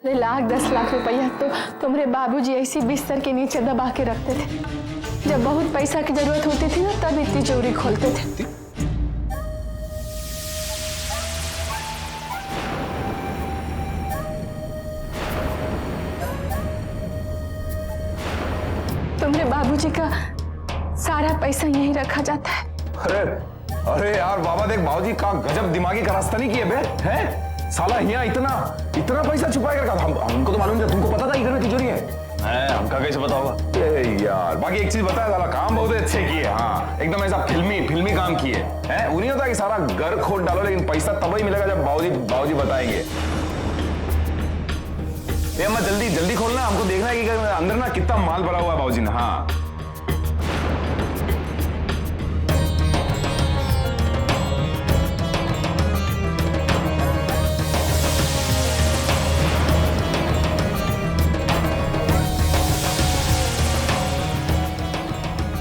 अरे 1,10 लाख रुपया तो तुम्हारे बाबूजी ऐसी बिस्तर के नीचे दबा के रखते थे। जब बहुत पैसा की जरूरत होती थी ना तब इतनी चोरी खोलते थे। तुम्हारे बाबूजी का सारा पैसा यहीं रखा जाता है। अरे अरे यार बाबा देख, बाबूजी का गजब दिमागी कारस्तानी नहीं किए बे, हैं? साला यहाँ इतना इतना पैसा छुपा के रखा था। हमको तो मालूम था, तुमको पता था इधर में तिजोरी है? हमका कैसे पता होगा? यार बाकी एक चीज बताया, साला काम बहुत अच्छे किए। हाँ एकदम ऐसा फिल्मी काम किए हैं। वो नहीं होता कि सारा घर खोद डालो लेकिन पैसा तब ही मिलेगा जब बाबूजी बताएंगे। ये अम्मा जल्दी खोलना, हमको देखना है कि अंदर ना कितना माल भरा हुआ है बाबूजी ने। हाँ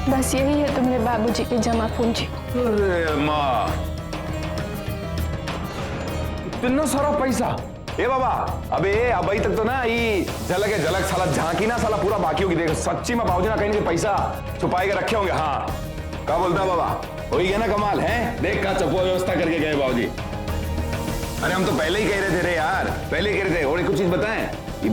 बस यही है तुम्हारे बाबूजी की जमा पूंजी। अरे माँ, इतना सारा पैसा। ए बाबा, अबे अभी तक तो ना ये झलक साला झांकी ना साला पूरा बाकी होगी। देख सच्ची में बाबूजी ना कहीं ना पैसा छुपाए के रखे होंगे। हाँ क्या बोलता है बाबा, हो ही गया ना कमाल है। देख का चप्पो व्यवस्था करके गए बाबूजी। अरे हम तो पहले ही कह रहे थे रे यार, पहले ही कह रहे थे। और एक कुछ चीज बताएं, ये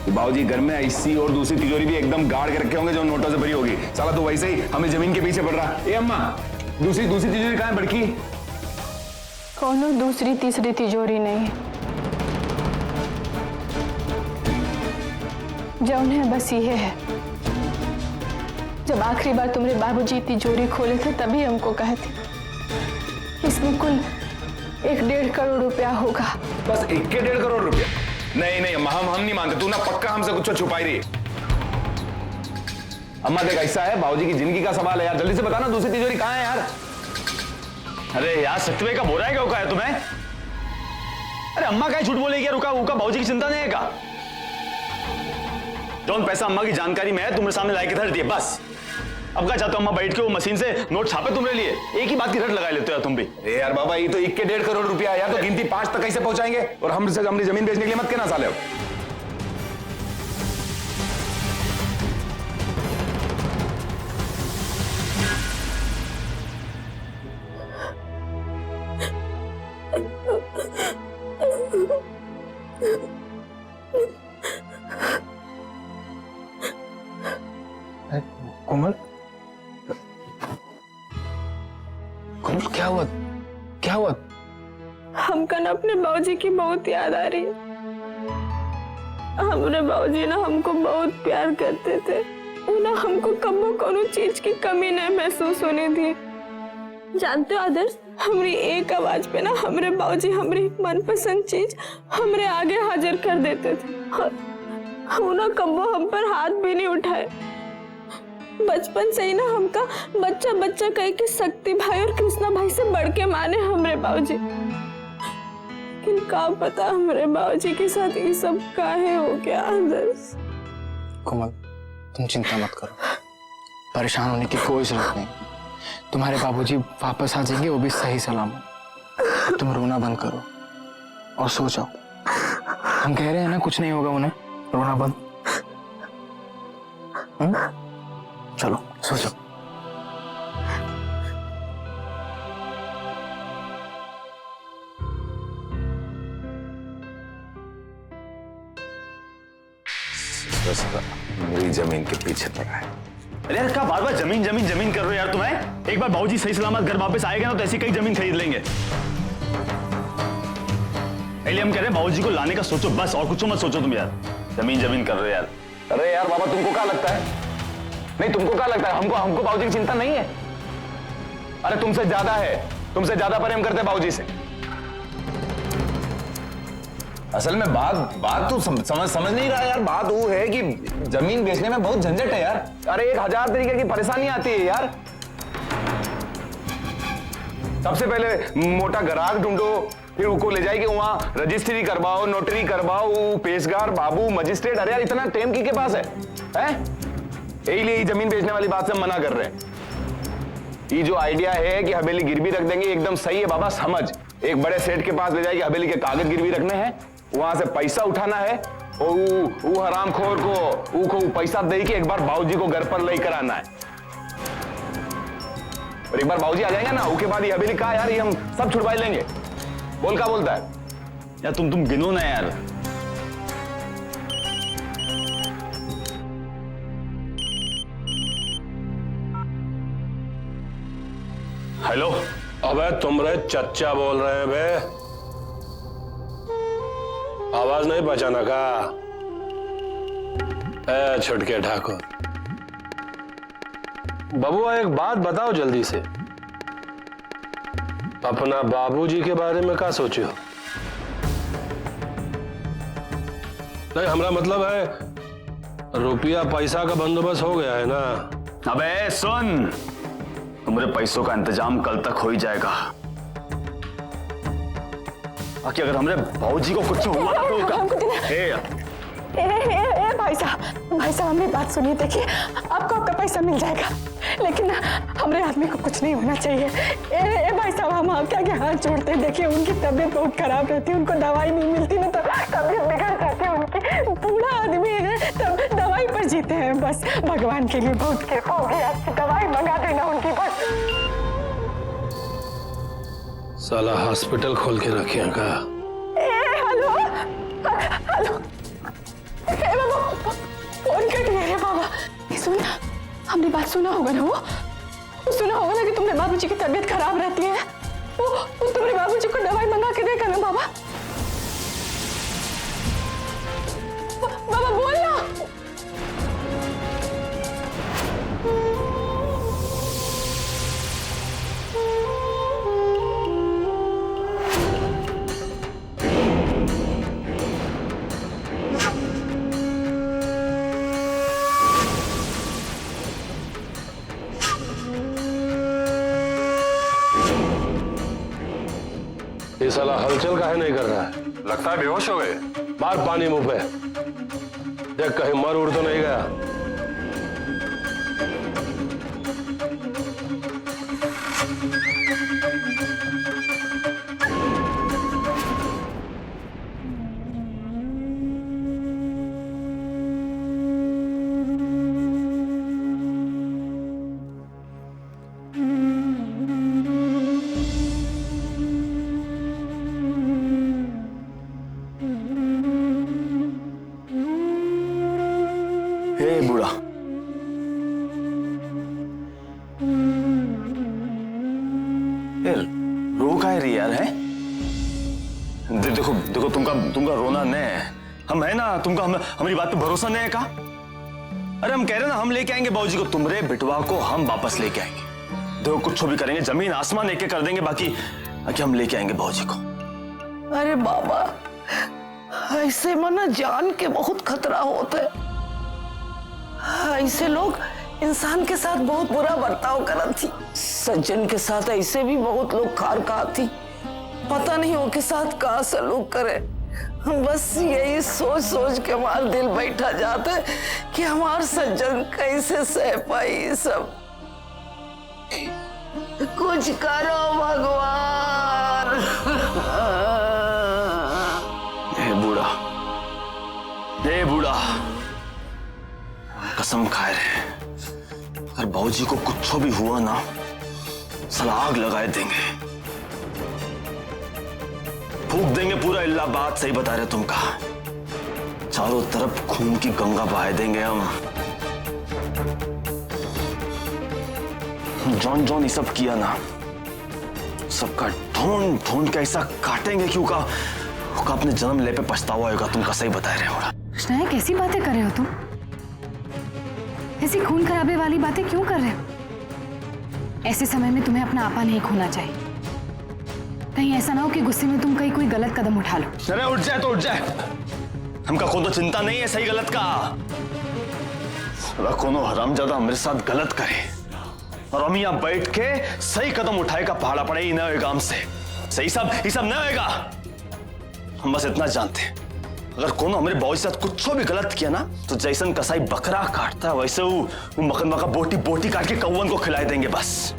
बाबूजी घर में ऐसी और दूसरी तिजोरी भी एकदम गाड़ के रखे होंगे जो नोटों से भरी होगी। साला तो वैसे ही हमें जमीन के पीछे पड़ रहा। ए अम्मा, दूसरी तिजोरी कहाँ है बड़की? कोनो दूसरी तीसरी तिजोरी नहीं है, जौन है बस ये है। जब आखिरी बार तुम्हारे बाबूजी तिजोरी खोले थे तभी हमको कहे थे इसमें कुल 1.5 करोड़ रुपया होगा। बस 1.5 करोड़ रुपया? नहीं अम्मा, हम नहीं मानते। तू ना पक्का हमसे कुछ छुपाई रही है। अम्मा देख ऐसा है, बाबूजी की जिंदगी का सवाल है यार, जल्दी से बताना दूसरी तिजोरी कहाँ है यार। अरे यार सत्वे का बोरा है क्या उका है तुम्हें? अरे अम्मा क्या झूठ बोलेगी यार, उका बाबूजी की चिंता नहीं है का? जौन पैसा अम्मा की जानकारी में है तुम्हारे सामने लाके धर दिए बस। अब क्या चाहते हो अम्मा बैठ के वो मशीन से नोट छापे तुम्हारे लिए? एक ही बात की रट लगा लेते हो तुम भी। ए यार बाबा, ये तो 1.5 करोड़ रुपया है यार, तो गिनती 5 तक कैसे पहुंचाएंगे? और हमसे हमने जमीन बेचने के लिए मत कहना साले। कोमल क्या हुआ? हमका ना अपने बाबूजी की बहुत याद आ रही है। हमारे बाबूजी ना हमको बहुत प्यार करते थे। वो ना हमको कभी कोनो चीज की कमी नहीं महसूस होने दी। जानते हो आदर्श, हमारी एक आवाज पे ना हमारे बाबूजी हमारी मनपसंद चीज हमारे आगे हाजिर कर देते थे। वो ना कभी हम पर हाथ भी नहीं उठाए। बचपन से ही ना हमका बच्चा कह के शक्ति भाई और कृष्णा भाई से बढ़ के माने हमारे बाबूजी। लेकिन क्या पता हमारे बाबूजी के साथ ये सब काहे हो गया। आदर्श कोमल, तुम चिंता मत करो, परेशान होने की कोई जरूरत नहीं। तुम्हारे बाबूजी वापस आ जाएंगे, वो भी सही सलामत। तुम रोना बंद करो और सो जाओ। हम कह रहे हैं ना कुछ नहीं होगा उन्हें, रोना बंद। चलो सो जाओ। मेरी जमीन के पीछे पड़ा है। अरे यार क्या बार-बार जमीन कर रहे हो यार तुम्हें? एक बार बाबूजी सही सलामत घर वापस आएगा ना तो ऐसी कई जमीन खरीद लेंगे। पहले हम कह रहे हैं बाबूजी को लाने का सोचो बस, और कुछ मत सोचो तुम यार। जमीन कर रहे हो यार। अरे यार बाबा, तुमको क्या लगता है? नहीं तुमको क्या लगता है हमको बाबूजी की चिंता नहीं है? अरे तुमसे ज्यादा है, तुमसे ज्यादा प्रेम करते हैं बाबूजी से। असल में बात तू समझ नहीं रहा यार। बात वो है कि जमीन बेचने में बहुत झंझट है यार। अरे 1000 तरीके की परेशानी आती है यार। सबसे पहले मोटा ग्राहक ढूंढो, फिर उसको ले जाएगी वहां रजिस्ट्री करवाओ, नोटरी करवाओ, पेशकार, बाबू, मजिस्ट्रेट। अरे यार इतना टाइम किसके पास है? यही लिए जमीन बेचने वाली बात से मना कर रहे हैं। ये जो आइडिया है कि हवेली गिरवी रख देंगे एकदम सही है बाबा। समझ, एक बड़े सेठ के पास ले जाएगी, हवेली के कागज गिरवी रखने हैं, वहां से पैसा उठाना है और वो हरामखोर को पैसा दे के एक बार बाबूजी को घर पर लेकर आना है। और एक बार बाबूजी आ जाएंगे ना, उसके बाद ये हवेली कहा यार, ये हम सब छुड़वा लेंगे। बोल क्या बोलता है यार? तुम गिनो ना यार। हेलो। अबे तुमरे चच्चा बोल रहे हैं बे, आवाज नहीं पहचाना का? ए छुटके ठाकुर, बबुआ एक बात बताओ जल्दी से, अपना बाबूजी के बारे में क्या सोचे हो? नहीं, हमारा मतलब है रुपया पैसा का बंदोबस्त हो गया है ना? अबे सुन, तुम्हारे पैसों का इंतजाम कल तक हो ही जाएगा। बाकी अगर हमारे बाबूजी को कुछ हुआ तो भाई साहब हमें बात सुनिए। देखिए आपका पैसा मिल जाएगा, लेकिन हमारे आदमी को कुछ नहीं होना चाहिए। भाई साहब हम आपके आगे हाथ जोड़ते हैं। देखिए उनकी तबीयत बहुत खराब रहती है, उनको दवाई नहीं मिलती ना तो तबीयत बिगड़ जाती है उनकी। बूढ़ा आदमी है, तब दवाई पर जीते हैं। बस भगवान के लिए बहुत कृपा होगी, अच्छी दवाई मंगा देना उनकी बस। साला हॉस्पिटल खोल के रखे का। हेलो हेलो, बाबा फोन कट गया है। बाबा सुन, हमने बात सुना होगा ना, वो सुना होगा ना कि तुम्हारे बाबूजी की तबीयत खराब रहती है। वो तुम्हारे बाबूजी को दवाई मंगा के देगा ना बाबा। बाबा बोल ना। ये साला हलचल काहे नहीं कर रहा है? लगता है बेहोश हो गए। मार पानी मुंह पे, देख कहीं मर उड़ तो नहीं गया। हे बूढ़ा, रो का है रे यार? है देखो देखो, तुमका रोना नहीं है, हम है ना। तुमका हमारी बात पे भरोसा नहीं है का? अरे हम कह रहे ना, हम लेके आएंगे बाबूजी को, तुम्हारे बिटवा को हम वापस लेके आएंगे। देखो कुछ भी करेंगे, जमीन आसमान एक कर देंगे, बाकी हम लेके आएंगे बाबूजी को। अरे बाबा, ऐसे मना जान के बहुत खतरा होता है। ऐसे लोग इंसान के साथ बहुत बुरा बर्ताव करत थी। सज्जन के साथ ऐसे भी बहुत लोग खार कहा थी, पता नहीं उनके साथ कहाँ सलूक करे। बस यही सोच सोच के हमारा दिल बैठा जाता है कि हमार सज्जन कैसे सह पाई सब। कुछ करो भगवान। हे बूढ़ा, कसम खाए रहे, अगर बाबूजी को कुछ भी हुआ ना, साला आग लगाए देंगे, फूक देंगे पूरा इलाहाबाद। सही बता रहे तुमका, चारों तरफ खून की गंगा बहा देंगे हम। जॉन जॉन ये सब किया ना, सबका ढूंढ ढूंढ के ऐसा काटेंगे कि उका अपने जन्म ले पे पछतावा होगा। तुमका सही बता रहे हो। कृष्णा, कैसी बातें कर रहे हो तुम? ऐसी खून खराबे वाली बातें क्यों कर रहे हो? ऐसे समय में तुम्हें अपना आपा नहीं खोना चाहिए। कहीं ऐसा ना हो कि गुस्से में तुम कहीं कोई गलत कदम उठा लो। अरे उठ जाए तो उठ जाए, हमका कोनो चिंता नहीं है सही गलत का। कोनो हरामजादा हमारे साथ गलत करे और हम यहाँ बैठ के सही कदम उठाए का पहाड़ा पड़े ही न होगा हमसे। सही सब ये सब न होगा। हम बस इतना जानते हैं, अगर कोनो हमारे बाबू के साथ कुछ भी गलत किया ना, तो जैसन कसाई बकरा काटता है वैसे वो मकनवा का बोटी बोटी काट के कौवन को खिला देंगे। बस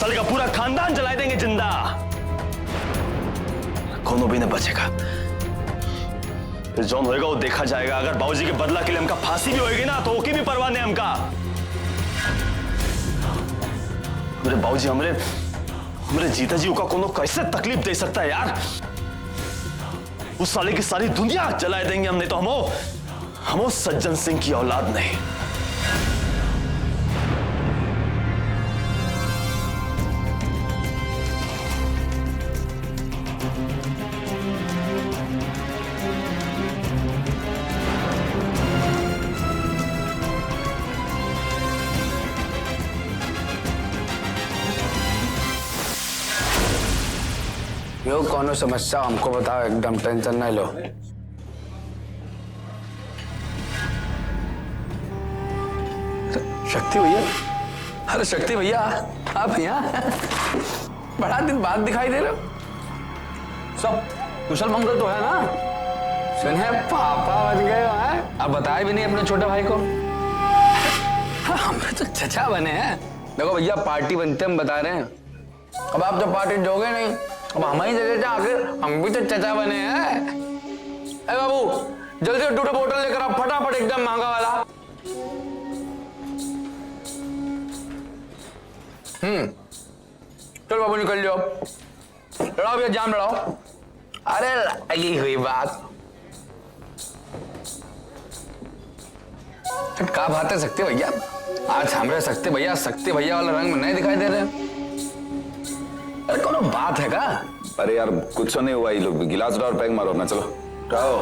साले का पूरा खानदान जला देंगे जिंदा। कोनो भी नहीं बचेगा। फिर जौन होएगा वो देखा जाएगा। अगर बाबूजी के बदला के लिए हमका फांसी भी होएगी ना तो ओके भी परवाह नहीं हमका। मेरे बाबूजी हमरे जीता जी का कोनो कैसे तकलीफ दे सकता है यार। उस साले की सारी दुनिया जलाए देंगे हम, नहीं तो हमो सज्जन सिंह की औलाद नहीं। यो कौनो समस्या हमको बताओ, एकदम टेंशन नहीं लो। शक्ति भैया, अरे शक्ति भैया आप यहाँ बड़ा दिन बाद दिखाई दे रहे हो। सब कुशल मंगल तो है ना? सुने पापा बन गए हो हैं? अब बताए भी नहीं अपने छोटे भाई को। हम तो चचा बने हैं। देखो भैया पार्टी बनते हम बता रहे हैं। अब आप तो पार्टी दोगे नहीं, अब हमारी जगह आखिर हम भी तो चचा बने हैं। अरे बाबू जल्दी टूटा बोतल लेकर आप फटाफट, एकदम महंगा वाला। चलो बाबू निकल जाओ, लड़ाओ भैया जाम लड़ाओ। अरे यही हुई बात। क्या बात है सकते भैया, आज हमारे सकते भैया वाला रंग में नहीं दिखाई दे रहे। अरे कौन बात है का? अरे यार कुछ तो नहीं हुआ, ये लोग गिलास और पैक मारो अपना, चलो रहो।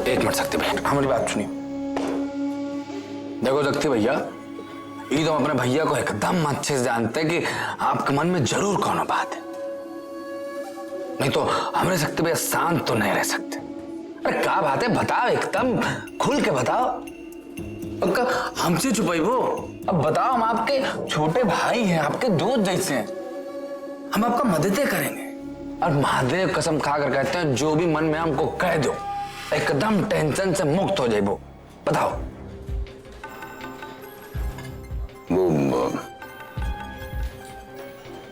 एक मिनट सकते भैया, हमारी बात सुनिए। देखो सकते भैया, ये तो अपने भैया को एकदम अच्छे से जानते हैं कि आपके मन में जरूर कौन बात है, नहीं तो हमारे सकते भैया शांत तो नहीं रह सकते। अरे क्या बात है बताओ, एकदम खुल के बताओ। हमसे छुपाई वो? अब बताओ, हम आपके छोटे भाई हैं, आपके दोस्त जैसे हैं, हम आपका मददें करेंगे। और महादेव कसम खाकर कहते हैं जो भी मन में हमको कह दो, एकदम टेंशन से मुक्त हो जाए। वो बताओ। वो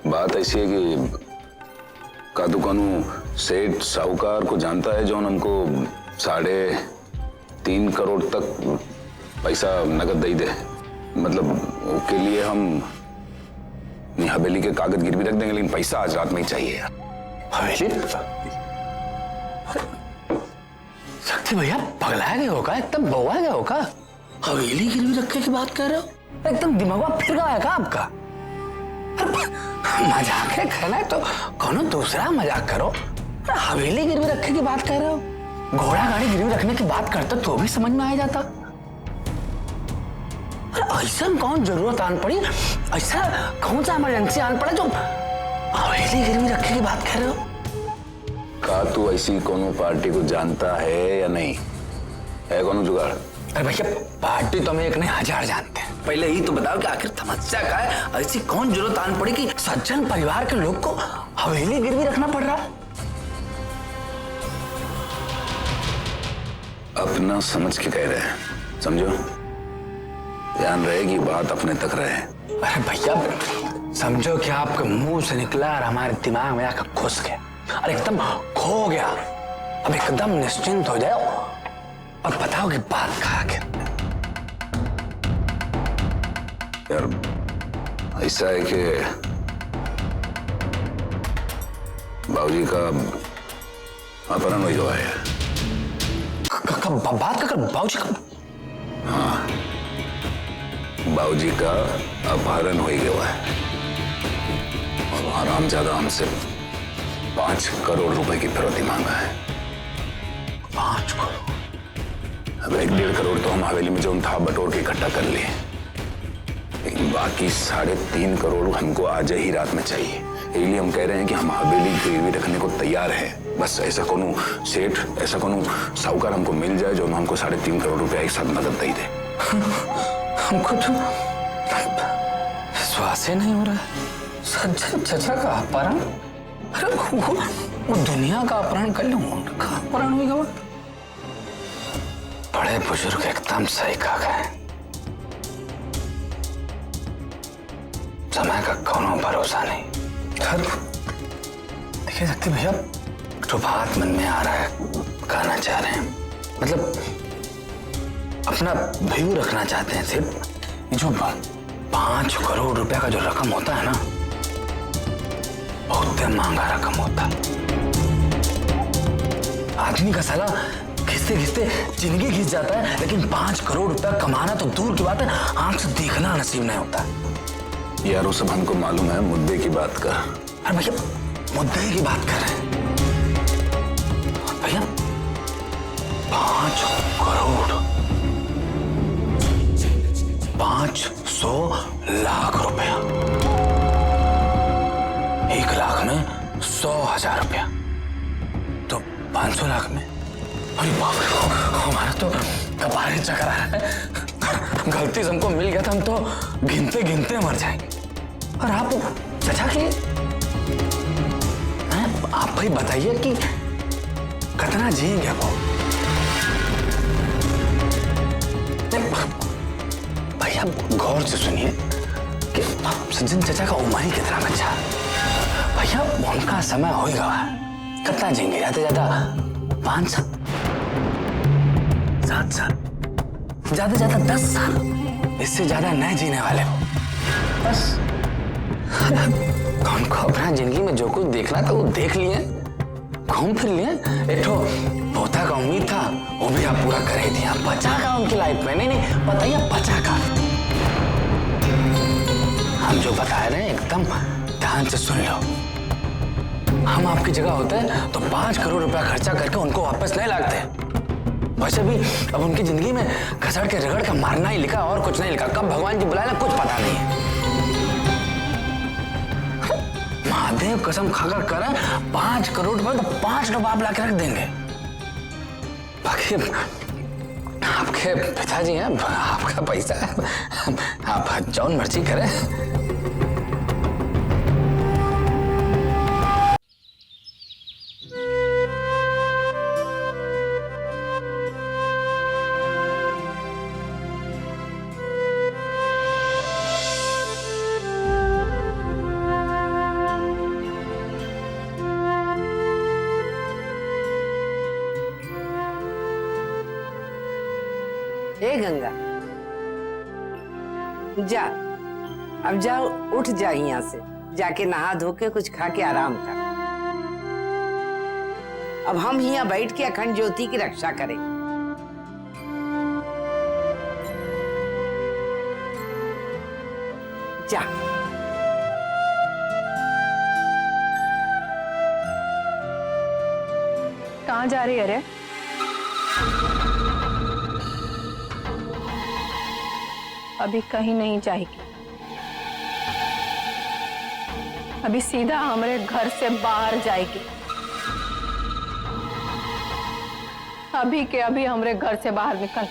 बात ऐसी है कि का दुकानू सेठ साहूकार को जानता है जो हमको 3.5 करोड़ तक पैसा नगद दे दे। मतलब उसके लिए हम हवेली के कागज गिरवी रख देंगे, लेकिन पैसा आज रात में ही चाहिए यार। हवेली? शक्ति भैया पगला गए होगा, एकदम बौआ गए होगा। हवेली गिरवी रखने की बात कर रहे हो? एकदम दिमाग फिर गया है का आपका? मजाक है कहना है तो कौनो दूसरा मजाक करो। हवेली गिरवी रखने की बात कर रहे हो? घोड़ा गाड़ी गिरवी रखने की बात करते तो भी समझ में आ जाता। ऐसा कौन जरूरत आन पड़ी, ऐसा कौन सा इमरजेंसी आन पड़ा जो हवेली गिरवी रखने की बात कर रहे हो? का तू ऐसी कोनो पार्टी को जानता है या नहीं? है कोनो जुगाड़? अरे भैया पार्टी तो हमें एक नहीं 1000 जानते हैं। पहले ही तो बताओ कि आखिर समस्या क्या है? ऐसी कौन जरूरत आन पड़ी कि सज्जन परिवार के लोग को हवेली गिरवी रखना पड़ रहा? अपना समझ के कह रहे हैं, समझो, ध्यान रहे कि बात अपने तक रहे। अरे भैया समझो कि आपके मुंह से निकला और हमारे दिमाग में आकर घुस गया और एकदम खो गया। अब एकदम निश्चिंत हो जाओ और बताओ कि बात कहाँ के। यार ऐसा है कि बाबूजी का अपहरण हो गया है। बात कर बाबूजी का? हाँ, बाबूजी का अपहरण हो गया है और हरामजादा हमसे 5 करोड़ रुपए की फिरौती मांगा है। 5 करोड़? अब 1.5 करोड़ तो हम हवेली में जो था बटोर के इकट्ठा कर लिए, लेकिन बाकी 3.5 करोड़ हमको आज ही रात में चाहिए। इसलिए हम कह रहे हैं कि हम हवेली गिरवी रखने को तैयार हैं। बस ऐसा कोनो सेठ, ऐसा कोनो साहूकार हमको मिल जाए जो हमको 3.5 करोड़ रुपया एक साथ नगद दे दे। हमको तो विश्वास ही नहीं हो रहा है। सज्जन चचा का अपहरण? अरे वो दुनिया का अपहरण कर लूं, उनका अपहरण हुई गवा। बड़े बुजुर्ग एकदम सही कहा गए। समय का कोनो भरोसा नहीं। कह सकते भैया, तो बात मन में आ रहा है, कहना चाह रहे हैं, मतलब अपना व्यू रखना चाहते हैं सिर्फ। ये जो 5 करोड़ रुपया का जो रकम होता है ना, बहुत महंगा रकम होता है। आदमी का साला घिसते घिसते जिंदगी घिस जाता है, लेकिन 5 करोड़ रुपया कमाना तो दूर की बात है, आंख से देखना नसीब नहीं होता। यार वो सब हमको मालूम है, मुद्दे की बात कर। अरे भैया मुद्दे की बात कर रहे हैं भैया, 5 करोड़ 500 लाख रुपया, 1 लाख में 100,000 रुपया, तो 500 लाख में, अरे बाप रे, हमारा तो कपारे चकर आ रहा है। गलती से हमको मिल गया था, हम तो गिनते गिनते मर जाएंगे। और आप चाचा के, आप भाई बताइए कि कितना जिएंगे वो। भैया गौर से सुनिए कि सज्जन चाचा का उम्र ही कितना बच्चा, भैया उनका समय हो गया, कितना जिएंगे? ज्यादा ज्यादा 5 साल, 7 साल, ज्यादा ज्यादा 10 साल, इससे ज्यादा नहीं जीने वाले हो। बस कौन को अपना जिंदगी में जो कुछ देखना था वो देख लिए, घूम फिर लिए। एक तो पोता का उम्मीद था, वो भी आप पूरा कर ही दिया। बचा का उनकी लाइफ में, नहीं बताइए बचा का। हम जो बता रहे हैं एकदम ध्यान से सुन लो। हम आपकी जगह होते हैं तो 5 करोड़ रुपया खर्चा करके उनको वापस नहीं लाते। वैसे भी अब उनकी जिंदगी में घसड़ के रगड़ के मारना ही लिखा, और कुछ नहीं लिखा। कब भगवान जी बुलाए ना कुछ पता नहीं है। महादेव कसम खाकर कर 5 करोड़ रुपए तो 5 नवाब ला के रख देंगे। बाकी आपके पिताजी हैं, आपका पैसा है, आप जौन मर्जी करें। ए गंगा, जा अब जाओ, उठ जा यहाँ से, जाके नहा धो के कुछ खा के आराम कर। अब हम यहाँ बैठ के अखंड ज्योति की रक्षा करेंगे। जा। कहाँ जा रही है रे? अभी कहीं नहीं जाएगी, अभी सीधा हमारे घर से बाहर जाएगी। अभी के अभी हमारे घर से बाहर निकल।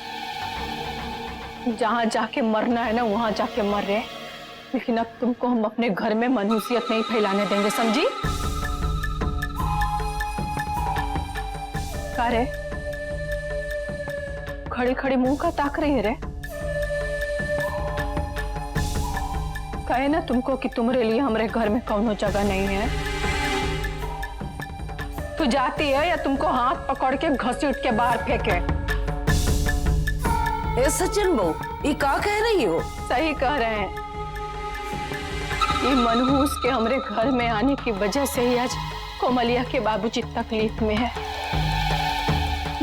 जहां जाके मरना है ना वहां जाके मर रहे, लेकिन अब तुमको हम अपने घर में मनहूसियत नहीं फैलाने देंगे, समझी? का रे खड़ी खड़ी मुंह का ताक रही है रे? कहे ना तुमको कि तुम्हारे लिए हमारे घर में कौनो जगह नहीं है। तू जाती है या तुमको हाथ पकड़ के घसीट के बाहर फेंके? ए सचिन बहू, ये क्या कह रही हो? सही कह रहे हैं। ये मनहूस के हमारे घर में आने की वजह से ही आज कोमलिया के बाबूजी तकलीफ में है।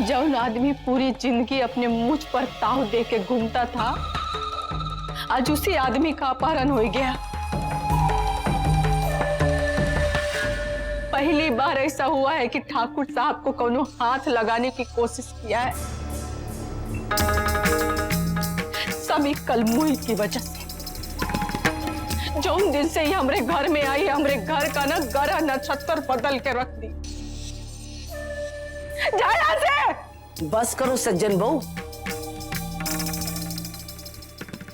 जौन आदमी पूरी जिंदगी अपने मुझ पर ताव दे के घूमता था, आज उसी आदमी का अपहरण हो गया। पहली बार ऐसा हुआ है कि ठाकुर साहब को कोनो हाथ लगाने की कोशिश किया है, सभी कलमुही की वजह से। जो दिन से ही हमारे घर में आई, हमारे घर का ना गरा नक्षत्र बदल के रख दी। जा यहाँ से। बस करो सज्जन बहू,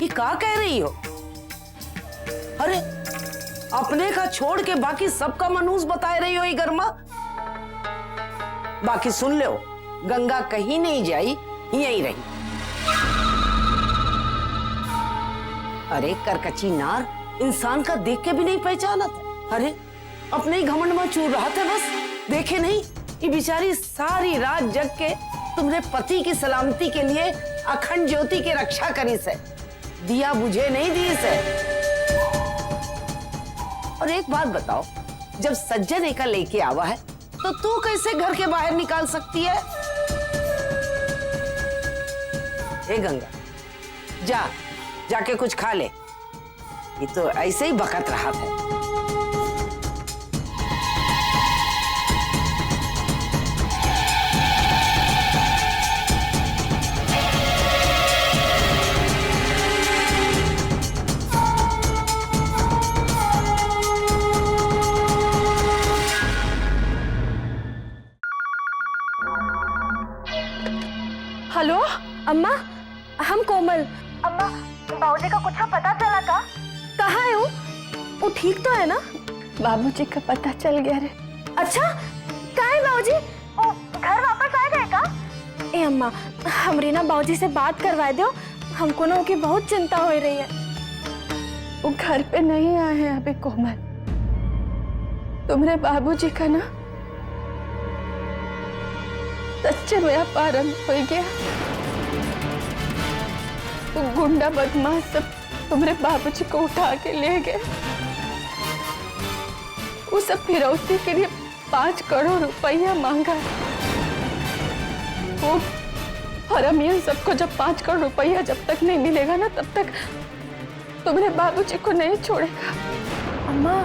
ये क्या कह रही हो? अरे अपने का छोड़ के बाकी सबका मनहूस बता रही हो ये गर्मा। बाकी सुन लो, गंगा कहीं नहीं जाई, यहीं रही। अरे करकची नार इंसान का देख के भी नहीं पहचाना था। अरे अपने ही घमंड में चूर रहा था बस। देखे नहीं, ये बेचारी सारी रात जग के तुम्हारे पति की सलामती के लिए अखंड ज्योति की रक्षा करी से, दिया बुझे नहीं दी से। और एक बात बताओ, जब सज्जन एका लेके आवा है तो तू कैसे घर के बाहर निकाल सकती है? ए गंगा, जाके कुछ खा ले, ये तो ऐसे ही बकत रहा था। हेलो अम्मा, हम कोमल। अम्मा, बाबूजी का कुछ पता चला का? कहाँ है वो ठीक तो है ना? बाबूजी का पता चल गया रे। अच्छा, कहाँ है बाबूजी? वो घर वापस आ गए का? ए अम्मा, हमरी ना बाबूजी से बात करवाए दो, हमको ना उनकी बहुत चिंता हो रही है। वो घर पे नहीं आए हैं अभी कोमल। तुम्हारे बाबूजी का ना सच्चे में अपहरण हो गया। वो गुंडा बदमाश सब तुम्हारे बाबूजी को उठा के ले गए। वो सब फिरौती के लिए 5 करोड़ रुपया मांगा। वो हरामियन सबको जब 5 करोड़ रुपया जब तक नहीं मिलेगा ना, तब तक तुम्हारे बाबूजी को नहीं छोड़ेगा। अम्मा,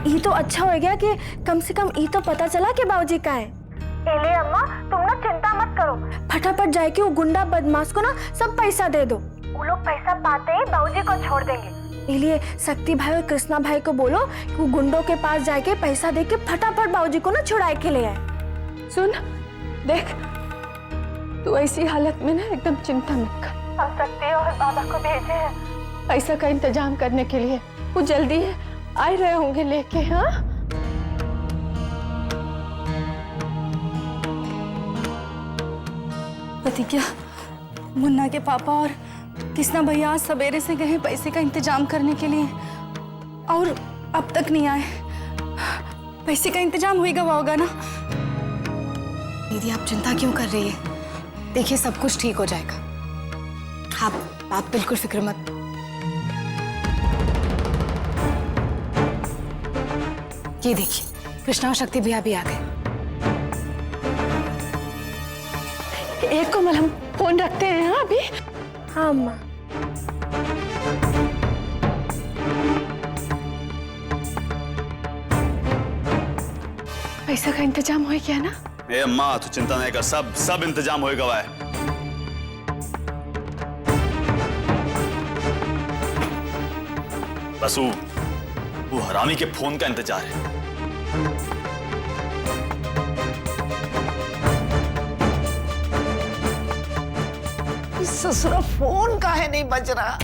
ये तो अच्छा हो गया कि कम से कम ये तो पता चला कि बाबूजी कहाँ है। एले अम्मा, तुम ना चिंता मत करो। फटाफट जाके वो गुंडा बदमाश को ना सब पैसा दे दो। वो लोग पैसा पाते ही बाबूजी को छोड़ देंगे। इसलिए शक्ति भाई और कृष्णा भाई को बोलो कि वो गुंडों के पास जाके पैसा दे के फटाफट बाबूजी को ना छुड़ाए के ले आए। सुन, देख, तू ऐसी हालत में ना एकदम चिंता मत कर। हम शक्ति और बाबा को भेजे हैं पैसा का इंतजाम करने के लिए। वो जल्दी आ रहे होंगे लेके। हाँ, प्रतिज्ञा, मुन्ना के पापा और कृष्णा भैया आज सवेरे से गए पैसे का इंतजाम करने के लिए और अब तक नहीं आए। पैसे का इंतजाम हुआ होगा ना? दीदी, आप चिंता क्यों कर रही है? देखिए, सब कुछ ठीक हो जाएगा। आप बिल्कुल फिक्र मत। ये देखिए, कृष्णा और शक्ति भैया भी आ गए। एक कोमल, हम फोन रखते हैं। हाँ, अभी। हाँ अम्मा। पैसा का इंतजाम हो गया ना? ए अम्मा, तू चिंता नहीं कर, सब इंतजाम होएगा। वह बस वो हरामी के फोन का इंतजार है। ससुरा फोन काहे नहीं बज रहा?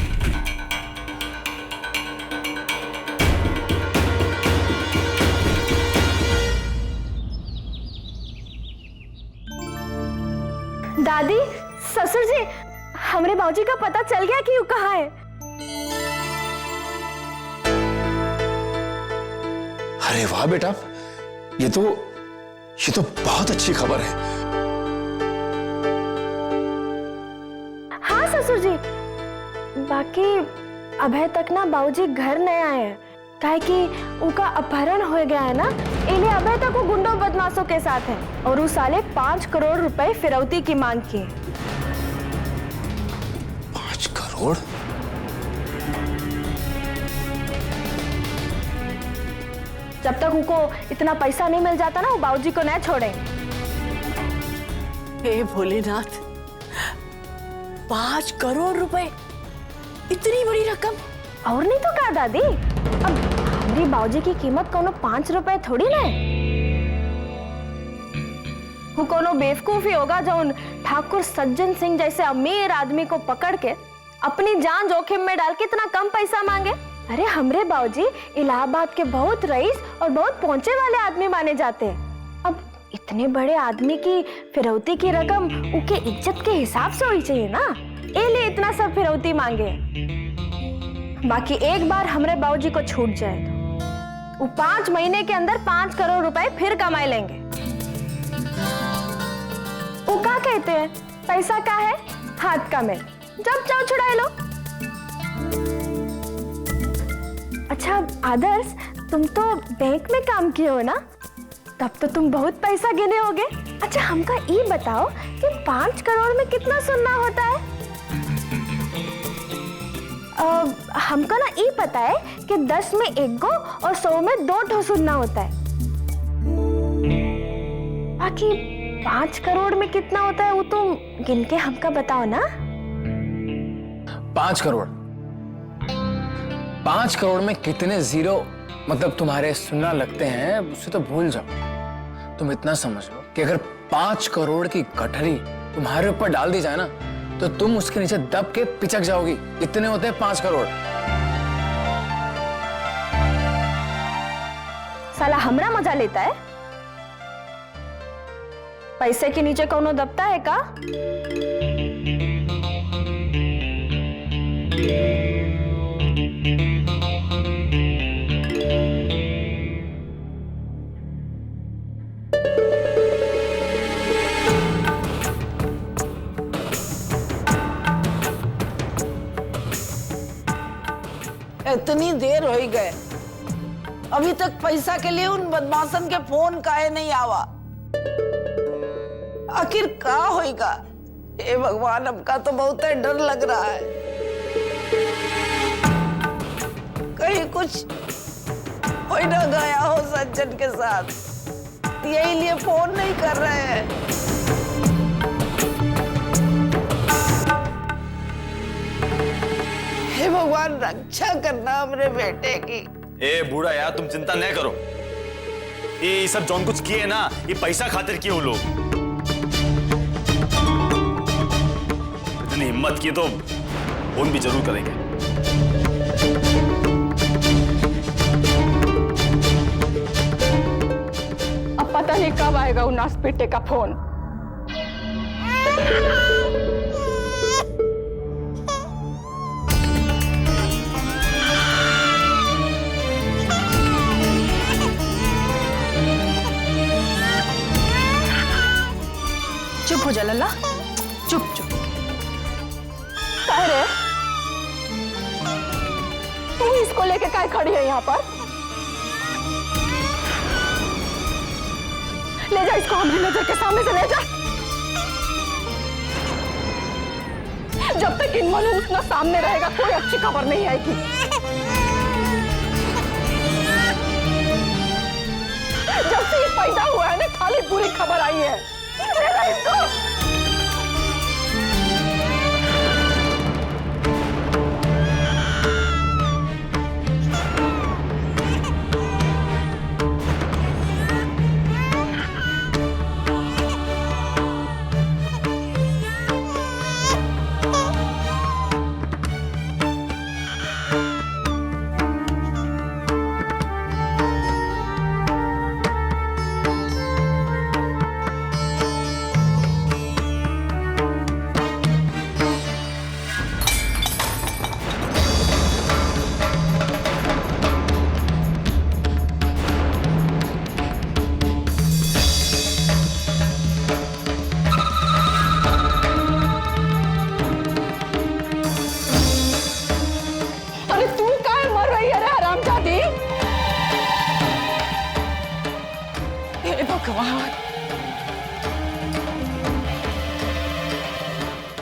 दादी, ससुर जी, हमरे बाबूजी का पता चल गया कि वो कहाँ है। अरे वाह बेटा, ये तो बहुत अच्छी खबर है। हाँ ससुर जी, बाकी अभी तक ना बाबूजी घर नहीं आए हैं, काहे कि उनका अपहरण हो गया है ना, इन्हें अभी तक वो गुंडों बदमाशों के साथ है और उस साले 5 करोड़ रुपए फिरौती की मांग की। 5 करोड़? जब तक उनको इतना पैसा नहीं मिल जाता ना, वो बाबूजी को नहीं छोड़ेंगे। हे भोलेनाथ, 5 करोड़ रुपए, इतनी बड़ी रकम! और नहीं तो क्या दादी, अब हमारी बाबूजी की कीमत कोनो 5 रुपए थोड़ी ना है। वो कोनो बेवकूफ ही होगा जो उन ठाकुर सज्जन सिंह जैसे अमीर आदमी को पकड़ के अपनी जान जोखिम में डाल के इतना कम पैसा मांगे। अरे हमरे बाबूजी इलाहाबाद के बहुत रईस और बहुत पहुंचे वाले आदमी माने जाते हैं। अब इतने बड़े आदमी की फिरौती की रकम उनके इज्जत के हिसाब से होनी चाहिए ना, इसलिए इतना सब फिरौती मांगे। बाकी एक बार हमरे बाबूजी को छूट जाए वो 5 महीने के अंदर 5 करोड़ रुपए फिर कमाए लेंगे। वो क्या कहते हैं, पैसा का है हाथ का मेल, जब चाहो छुड़ाए लो। अच्छा आदर्श, तुम तो बैंक में काम किए हो ना, तब तो तुम बहुत पैसा गिने होगे। अच्छा हमका ये बताओ कि 5 करोड़ में कितना सुनना होता है? हमको ना ये पता है कि 10 में 1 गो और 100 में 2 ठो सुनना होता है। बाकी 5 करोड़ में कितना होता है वो तुम गिन के हमका बताओ ना। 5 करोड़ 5 करोड़ में कितने जीरो मतलब तुम्हारे सुनना लगते हैं उससे तो भूल जाओ। तुम इतना समझ लो कि अगर 5 करोड़ की गठरी तुम्हारे ऊपर डाल दी जाए ना तो तुम उसके नीचे दब के पिचक जाओगी। इतने होते हैं 5 करोड़। साला हमरा मजा लेता है। पैसे के नीचे कौनो दबता है का? इतनी देर हो ही गए, अभी तक पैसा के लिए उन बदमाशन के फोन काहे नहीं आवा? आखिर का होएगा? हे भगवान, हमका तो बहुत डर लग रहा है, कहीं कुछ हो ना गया हो सज्जन के साथ, यही लिए फोन नहीं कर रहे हैं। हे भगवान, रक्षा करना हमरे बेटे की। ए बूढ़ा यार, तुम चिंता न करो। ये सब जौन कुछ किए ना, ये पैसा खातिर किए वो लोग। इतनी हिम्मत की तो फोन भी जरूर करेंगे। अब पता नहीं कब आएगा वो नास बेटे का फोन। चुप हो जा लल्ला, चुप चुप। कह रहे तू इसको लेके काय खड़ी है यहाँ पर? ले जा इसको, हमारी नजर के सामने से ले जा। जब तक इन मनुष्य ना सामने रहेगा कोई अच्छी खबर नहीं आएगी। जब से ये पैदा हुआ है ना, खाली बुरी खबर आई है। ले जा इसको।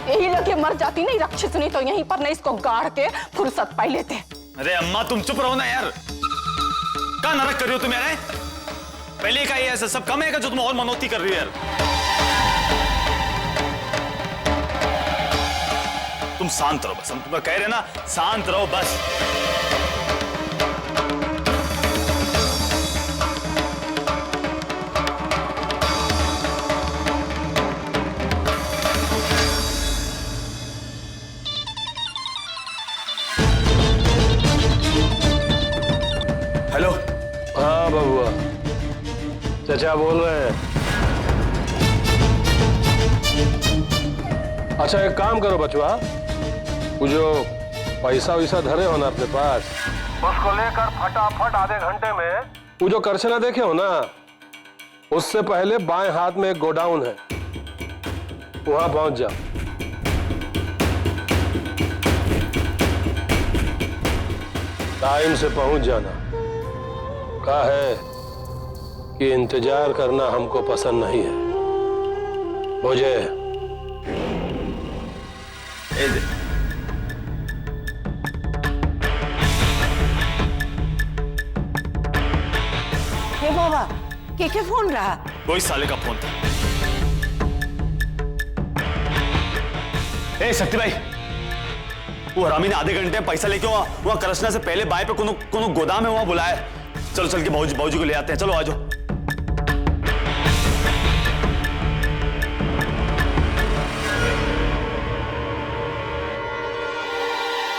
यही लगे मर जाती नहीं राक्षस, नहीं तो यहीं पर नहीं इसको गाड़ के फुर्सत पाई लेते। अरे अम्मा तुम चुप रहो ना यार, क्या नरक कर रही हो तुम यार? पहले का ये ऐसा सब कम है जो तुम और मनोती कर रही हो यार। तुम शांत रहो बस, हम तुम्हें कह रहे ना, शांत रहो बस। हेलो। हाँ बबुआ, चाचा बोल रहे हैं। अच्छा एक काम करो बचवा, वो जो पैसा वैसा धरे हो ना अपने पास, उसको लेकर फटाफट आधे घंटे में वो जो करछना देखे हो ना, उससे पहले बाएं हाथ में एक गोडाउन है, वहां पहुंच जाओ। टाइम से पहुंच जाना। कहा है कि इंतजार करना हमको पसंद नहीं है। मुझे हे बाबा, के फोन रहा? कोई साले का फोन था। ए शक्ति भाई, वो हरामी ने आधे घंटे में पैसा लेके वहां करसना से पहले बाएं पे कोनो गोदाम है, वहां बुलाया। चलो चल के बाबूजी को ले आते हैं। चलो आजो।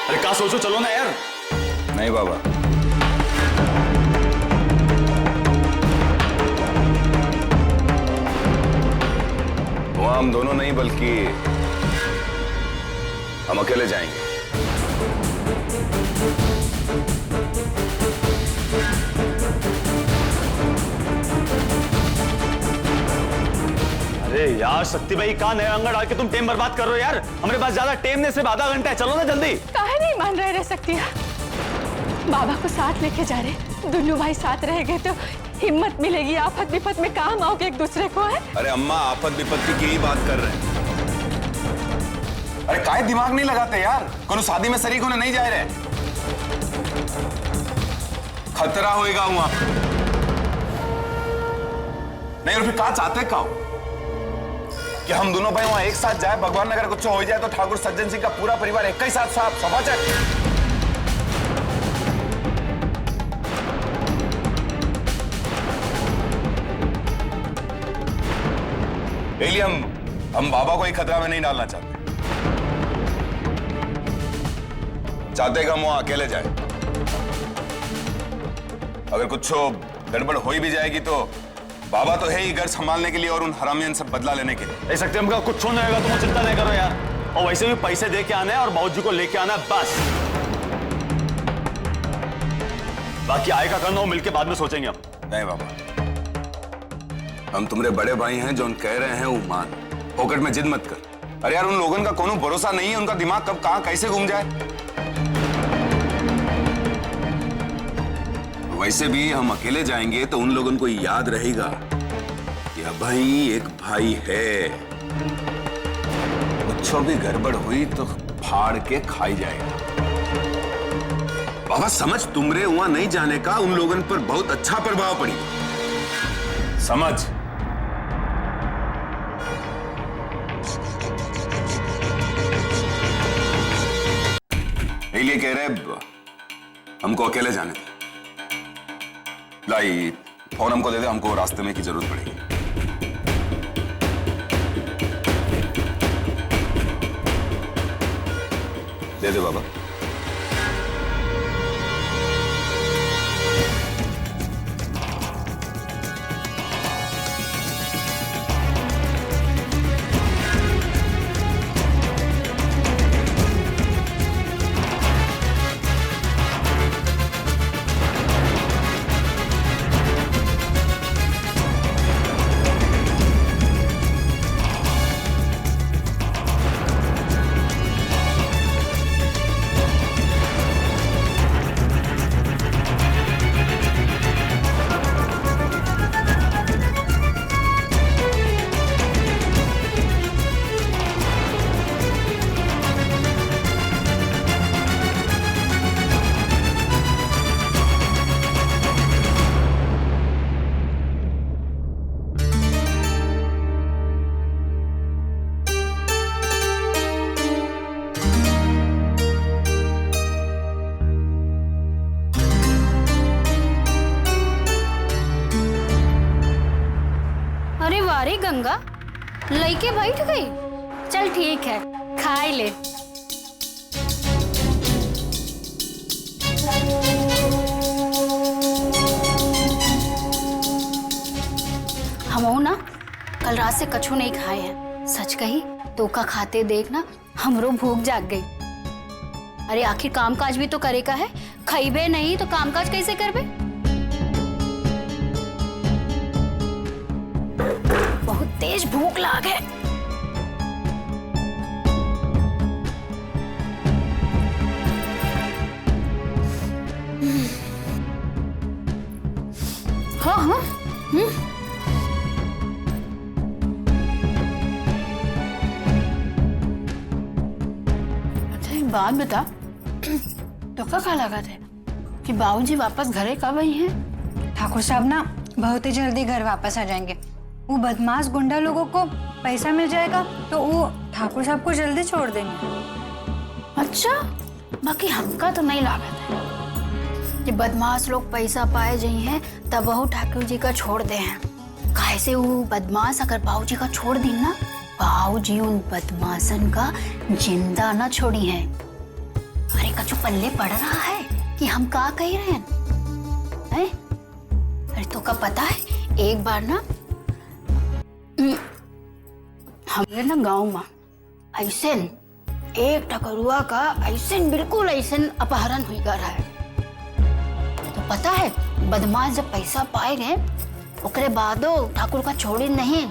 अरे क्या सोचो, चलो ना यार। नहीं बाबा, वहां हम दोनों नहीं बल्कि हम अकेले जाएंगे। अरे यार शक्ति भाई, कहाँ नया अंगड़ डाल के तुम टाइम बर्बाद कर रहे हो यार। हमारे पास ज्यादा टाइम नहीं, सिर्फ आधा घंटा है। चलो ना जल्दी। काहे नहीं मान रहे सकती है? बाबा को साथ लेके जा रहे, दोनों भाई साथ रहेंगे तो हिम्मत मिलेगी, आफत विपत में काम आओगे एक दूसरे को। है अरे अम्मा, आफत विपत्ति की ही बात कर रहे हैं। अरे काहे दिमाग नहीं लगाते यार, कोनो शादी में शरीक होने नहीं जा रहे। खतरा होएगा वहां। नहीं और फिर कहा चाहते का कि हम दोनों भाई वहां एक साथ जाए, भगवान ने अगर कुछ हो जाए तो ठाकुर सज्जन सिंह का पूरा परिवार एक ही साथ साफ सफा जाए। इसलिए हम बाबा को एक खतरा में नहीं डालना चाहते कि हम वहां अकेले जाए। अगर कुछ गड़बड़ हो भी जाएगी तो बाबा तो है ही घर संभालने के लिए और उन हरामियन से बदला लेने के लिए। ऐसा हमका कुछ होने होगा, तुम चिंता नहीं करो यार। और वैसे भी पैसे दे के आना है और बाबूजी को लेके आना है, बस। बाकी आएगा करना, वो मिलके बाद में सोचेंगे हम। नहीं बाबा, हम तुम्हारे बड़े भाई हैं, जो कह रहे हैं वो मान। पॉकेट में जिद मत कर। अरे यार, उन लोगों का कोनो भरोसा नहीं है, उनका दिमाग कब कहां कैसे घूम जाए। वैसे भी हम अकेले जाएंगे तो उन लोगों को याद रहेगा कि भाई एक भाई है, कुछ भी गड़बड़ हुई तो फाड़ के खाई जाएगा। बाबा समझ, तुमरे वहां नहीं जाने का उन लोगों पर बहुत अच्छा प्रभाव पड़ी, समझ। इसलिए कह रहे हमको अकेले जाने दे। लाई फोन हमको दे दे, हमको रास्ते में की जरूरत पड़ेगी। दे दे बाबा। अरे गंगा, लइके बैठ गई। चल ठीक है, खाई ले। हम ना कल रात से कछु नहीं खाए हैं। सच कही तो का खाते देखना हमरो भूख जाग गई। अरे आखिर कामकाज भी तो करे का है, खइबे नहीं तो कामकाज कैसे करबे? बहुत तेज भूख लागे। हाँ हाँ अच्छा एक बात बता, तो क्या लगा थे कि बाबूजी वापस घरे कब आई हैं? ठाकुर साहब ना बहुत ही जल्दी घर वापस आ जाएंगे। वो बदमाश गुंडा लोगों को पैसा मिल जाएगा तो वो ठाकुर साहब को जल्दी छोड़ देंगे। अच्छा, बाकी हमका तो नहीं लागत है कि बदमाश लोग पैसा पाए जाई हैं तब वो ठाकुर जी का छोड़ दे हैं। कैसे वो बदमाश अगर बाबूजी का छोड़ दी ना, बाबूजी उन बदमाशन का जिंदा ना छोड़ी है। अरे कछु पल्ले पड़ रहा है कि हम का कह रहे हैं? अरे तो का पता है, एक बार ना हमारे ना गांव में ऐसे एक टकरुआ का ऐसे बिल्कुल ऐसे अपहरण हुई कर रहा है। तो पता है बदमाश जब पैसा पाए गए ओकरे बादो ठाकुर का छोड़ी नहीं,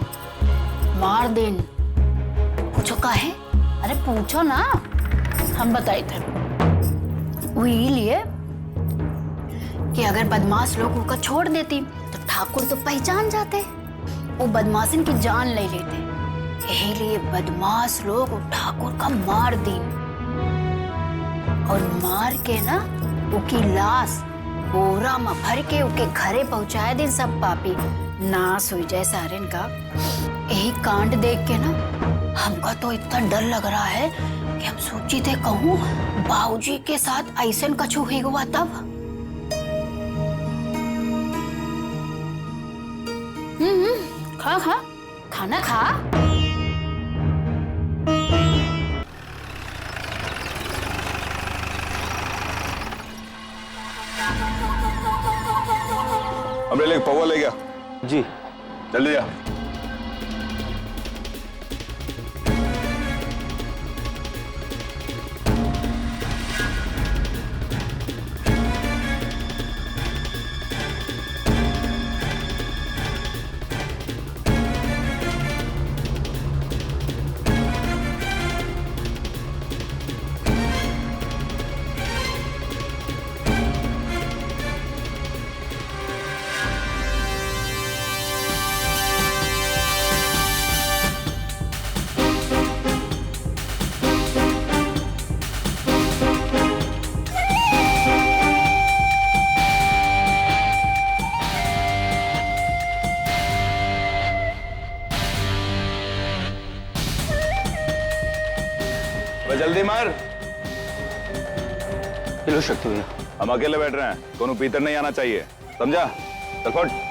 मार देन। पूछो का है? अरे पूछो ना, हम बताए थे वही लिए कि अगर बदमाश लोगों का छोड़ देती तो ठाकुर तो पहचान जाते, वो बदमाशन की जान ले लेते। यही लिए बदमाश लोग ठाकुर का मार दी और मार के ना उनकी लाश बोरा में भर के उनके घरे पहुंचाए दिन। सब पापी नाश हुई जाए सारे का। यही कांड देख के ना हमका तो इतना डर लग रहा है कि हम सोची थे कहूँ बाबूजी के साथ ऐसा कछु हुआ तब। खा खा खाना खा। हमने ले पौवा ले गया जी जल्दी जा। जल्दी मार। चलो शक्ति भैया, हम अकेले बैठ रहे हैं, कोनो पीतर नहीं आना चाहिए, समझा? चल फट।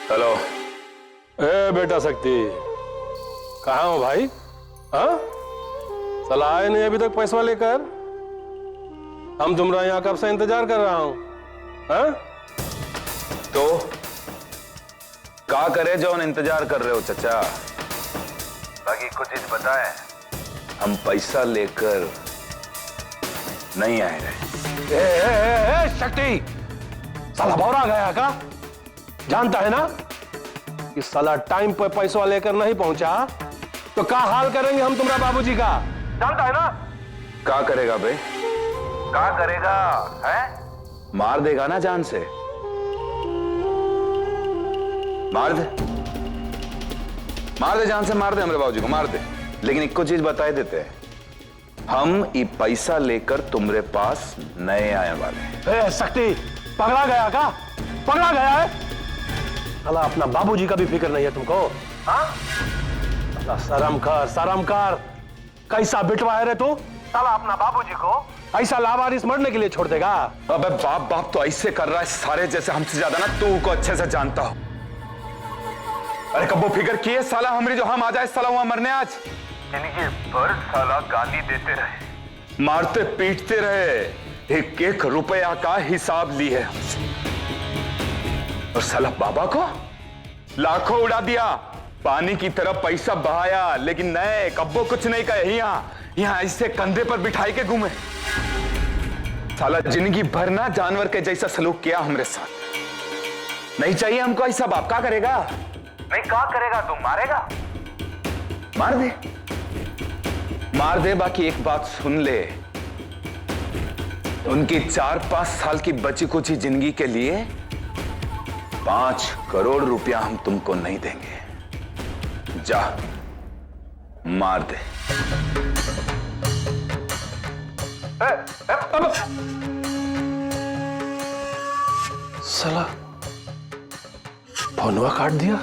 हेलो। ए बेटा शक्ति, कहाँ हो भाई? हाँ, साला आए नहीं अभी तक पैसा लेकर। हम तुम्हारा यहाँ कब से इंतजार कर रहा हूँ। हाँ? तो क्या करे जो इंतजार कर रहे हो चचा? बाकी कुछ चीज बताए, हम पैसा लेकर नहीं आए रहे। शक्ति, साला भौरा गया का? जानता है ना कि साला टाइम पर पैसा लेकर नहीं पहुंचा तो क्या हाल करेंगे हम तुम्हारा बाबूजी का? जानता है ना? क्या करेगा बे? क्या करेगा है? मार देगा ना जान से, मार दे जान से, मार दे हमारे बाबूजी को, मार दे। लेकिन एक को चीज बताए देते हैं, हम ये पैसा लेकर तुम्हारे पास नए आने वाले। शक्ति पकड़ा गया का? पकड़ा गया है? अला अपना बाबूजी का भी फिक्र नहीं है तुमको? हाँ? शर्म कर, कैसा बिटवा है रे तू? साला अपना बाबूजी को ऐसा लावारिस मरने के लिए छोड़ देगा? अबे बाप तो ऐसे कर रहा है सारे, जैसे हमसे ज्यादा ना तू को अच्छे से जानता हो। अरे कब्बो फिक्र किए साला हमारी, जो हम आ जाए साला वहां मरने आज। जिंदगी भर साला गाली देते रहे, मारते पीटते रहे, एक एक रुपया का हिसाब ली है हमसे। और साला बाबा को लाखों उड़ा दिया, पानी की तरह पैसा बहाया, लेकिन नए कब्बो कुछ नहीं कहे। यहाँ ऐसे कंधे पर बिठाई के घूमे। साला जिंदगी भर ना जानवर के जैसा सलूक किया हमरे साथ। नहीं चाहिए हमको ऐसा। बाप क्या करेगा? नहीं क्या करेगा? तुम मारेगा? मार दे। बाकी एक बात सुन ले, उनकी 4-5 साल की बची कुची जिंदगी के लिए 5 करोड़ रुपया हम तुमको नहीं देंगे। जा मार दे। साला फोनवा काट दिया।